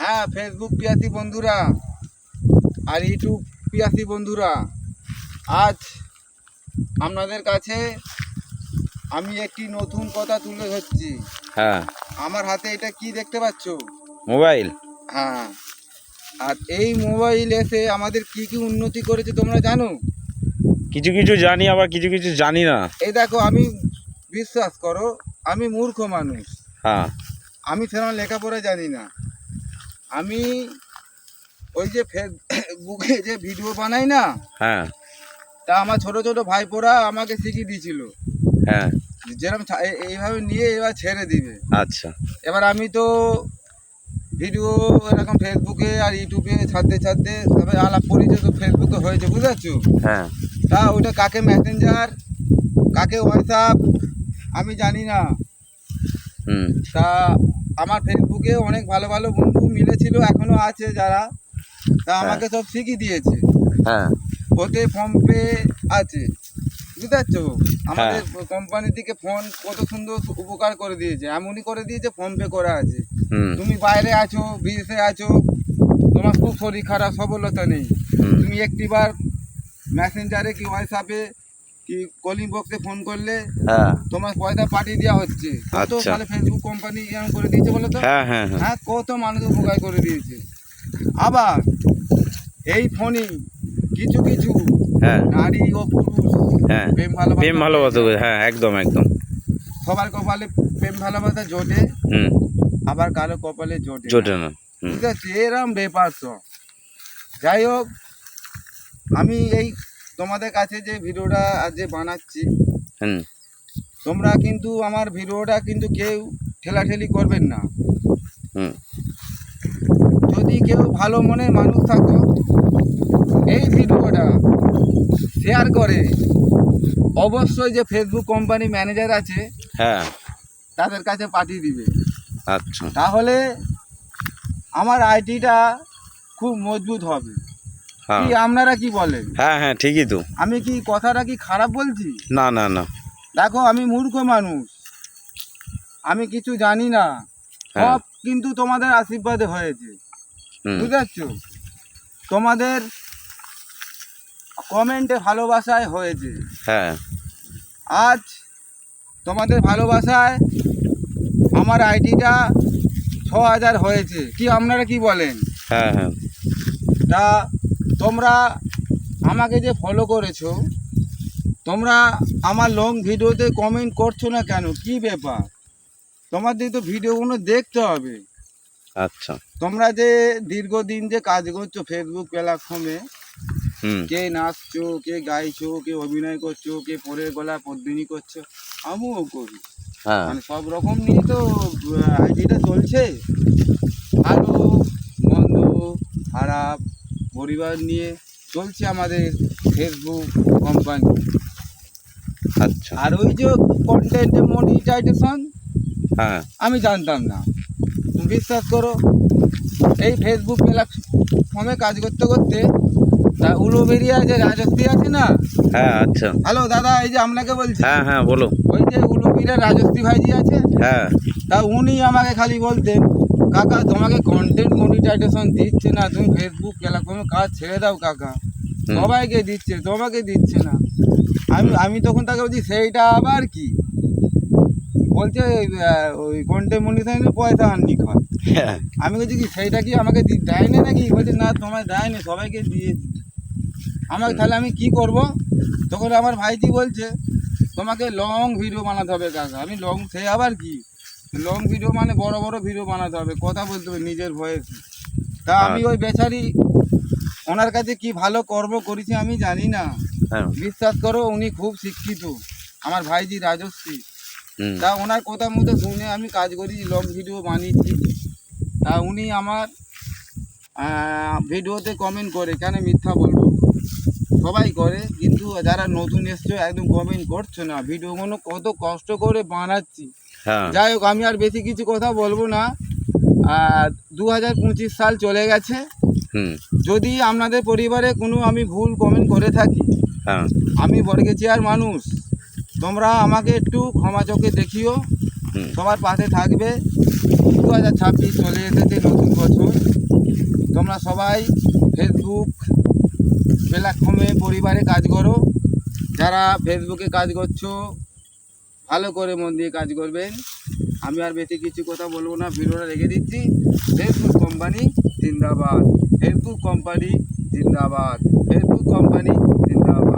হ্যাঁ, ফেসবুক পিয়াসী বন্ধুরা আর ইউটিউব পিয়াসী বন্ধুরা, আজ আপনাদের কাছে আমি একটি নতুন কথা তুলে ধরছি। হ্যাঁ, আমার হাতে এটা কি দেখতে পাচ্ছ? মোবাইল। হ্যাঁ, আর এই মোবাইল এসে আমাদের কি কি উন্নতি করেছে তোমরা জানো? কিছু কিছু জানি, আবার কিছু কিছু জানি না। এই দেখো, আমি বিশ্বাস করো, আমি মূর্খ মানুষ। হ্যাঁ, আমি সেরকম লেখাপড়া জানি না। আমি ওই যে ফেসবুকে যে ভিডিও বানাই না, হ্যাঁ, তা আমার ছোট ছোট ভাইপোরা আমাকে শিখিয়ে দিয়েছিল হ্যাঁ। যেরকম এইভাবে নিয়ে এবার ছেড়ে দিবে। আচ্ছা। এবার আমি তো ভিডিও এরকম ফেসবুকে আর ইউটিউবে ছাড়তে ছাড়তে তবে আলাপ পরিচয় তো ফেসবুকে হয়েছে, বুঝতে পারছো? হ্যাঁ। তা ওইটা কাকে মেসেঞ্জার, কাকে হোয়াটসঅ্যাপ আমি জানি না। তা আমার ফেসবুকে অনেক ভালো ভালো বন্ধু মিলেছিল, এখনো আছে যারা, তা আমাকে সব শিখিয়ে দিয়েছে। হ্যাঁ। ওতে ফোনপে আছে, বুঝতে পারছো? আমাদের কোম্পানি থেকে ফোন কত সুন্দর উপকার করে দিয়েছে, এমনই করে দিয়েছে ফোনপে করা আছে। তুমি বাইরে আছো, বিদেশে আছো, তোমার খুব শরীর খারাপ, সবলতা নেই, তুমি একটিবার মেসেঞ্জারে কি হোয়াটসঅ্যাপে কি কলিং বক্সে ফোন করলে তোমার পয়সা পাঠিয়ে দেওয়া হচ্ছে। কত তাহলে ফেসবুক কোম্পানি এরকম করে দিয়েছে বলো তো? হ্যাঁ, কত মানুষ উপকার করে দিয়েছে। আবার এই ফোনই কিছু কিছু নারী ও পুরুষ প্রেম ভালোবাসা, হ্যাঁ, একদম একদম। সবার কপালে প্রেম ভালোবাসা জোটে, আবার কারো কপালে জোটে না, বুঝতে পারছি? এরম ব্যাপার সব। যাই হোক, আমি এই তোমাদের কাছে যে ভিডিওটা আজ যে বানাচ্ছি, তোমরা কিন্তু আমার ভিডিওটা কিন্তু কেউ ঠেলাঠেলি করবেন না। যদি কেউ ভালো মনের মানুষ থাকো, এই ভিডিওটা শেয়ার করে অবশ্যই যে ফেসবুক কোম্পানি ম্যানেজার আছে তাদের কাছে পাঠিয়ে দিবে। আচ্ছা, তাহলে আমার আইডিটা খুব মজবুত হবে। কি আপনারা কি বলেন? হ্যাঁ হ্যাঁ, ঠিকই তো। আমি কি কথাটা কি খারাপ বলছি? না না না। দেখো, আমি মূর্খ মানুষ, আমি কিছু জানি না, সব কিন্তু তোমাদের আশীর্বাদে হয়েছে, বুঝতে পারছো? তোমাদের কমেন্টে ভালোবাসায় হয়েছে। আজ তোমাদের ভালোবাসায় আমার আইডিটা 6000 হয়েছে। কি আপনারা কি বলেন? তা তোমরা আমাকে যে ফলো করেছো, তোমরা আমার লং ভিডিওতে কমেন্ট করছো না কেন? কি ব্যাপার? তোমাদের তো ভিডিওগুলো দেখতে হবে। আচ্ছা। তোমরা যে দীর্ঘদিন যে কাজ করছো ফেসবুক প্ল্যাটফর্মে, কে নাচছো, কে গাইছো, কে অভিনয় করছো, কে পরের গলা পদ্মিনী করছো, আমিও করি। মানে সব রকম নিয়ে তো আইডিটা চলছে, ভালো মন্দ খারাপ পরিবার নিয়ে চলছে আমাদের ফেসবুক কোম্পানি। আচ্ছা। আর ওই যে কন্টেন্ট মনিটাইজেশন, আমি জানতাম না। তুমি বিশ্বাস করো, এই ফেসবুক প্ল্যাটফর্মে কাজ করতে করতে তা উলুবেরিয়া যে রাজশ্রী আছে না, আচ্ছা। হ্যালো দাদা, এই যে আপনাকে বলছি, বলো। ওই যে উলুবেরিয়া রাজশ্রী ভাইজি আছে, তা উনি আমাকে খালি বলতেন, কাকা তোমাকে কন্টেন্ট মনিটাইজেশন দিচ্ছে না, তুমি ফেসবুক প্ল্যাটফর্মে কাজ ছেড়ে দাও কাকা, সবাইকে দিচ্ছে, তোমাকে দিচ্ছে না। আমি তখন তাকে বলছি, সেইটা আবার কি? বলছে ওই কন্টেন্ট মনিটাইজেশনে পয়সা আননি খায়। আমি বলছি কি সেইটা কি আমাকে দেয়নি নাকি? বলছে না, তোমায় দেয়নি, সবাইকে দিয়েছি। আমাকে তাহলে আমি কি করব? তখন আমার ভাইজি বলছে, তোমাকে লং ভিডিও বানাতে হবে কাকা। আমি লং, সে আবার কি? লং ভিডিও মানে বড় বড় ভিডিও বানাতে হবে, কথা বলতে হবে নিজের ভয়েসে। তা আমি ওই বেচারি ওনার কাছে কি ভালো কর্ম করেছি আমি জানি না। বিশ্বাস করো, উনি খুব শিক্ষিত, আমার ভাইজি রাজশ্রী। তা ওনার কথা মতো শুনে আমি কাজ করি, লং ভিডিও বানিয়েছি। তা উনি আমার ভিডিওতে কমেন্ট করে, কেন মিথ্যা বলবো, সবাই করে, কিন্তু যারা নতুন এসছো একদম কমেন্ট করছো না। ভিডিওগুলো কত কষ্ট করে বানাচ্ছি। যাই হোক, আমি আর বেশি কিছু কথা বলবো না। 2025 সাল চলে গেছে। যদি আপনাদের পরিবারে কোনো আমি ভুল কমেন্ট করে থাকি, আমি বর্গেচিয়ার মানুষ, তোমরা আমাকে একটু ক্ষমা চোখে দেখিও। হুম। সবার পাশে থাকবে। 2026 চলে এসেছে, নতুন বছর। তোমরা সবাই ফেসবুক প্ল্যাটফর্মে পরিবারে কাজ করো। যারা ফেসবুকে কাজ করছো ভালো করে মন দিয়ে কাজ করবেন। আমি আর বেশি কিছু কথা বলবো না, ভিডিওটা রেখে দিচ্ছি। ফেসবুক কোম্পানি জিন্দাবাদ, ফেসবুক কোম্পানি জিন্দাবাদ, ফেসবুক কোম্পানি জিন্দাবাদ।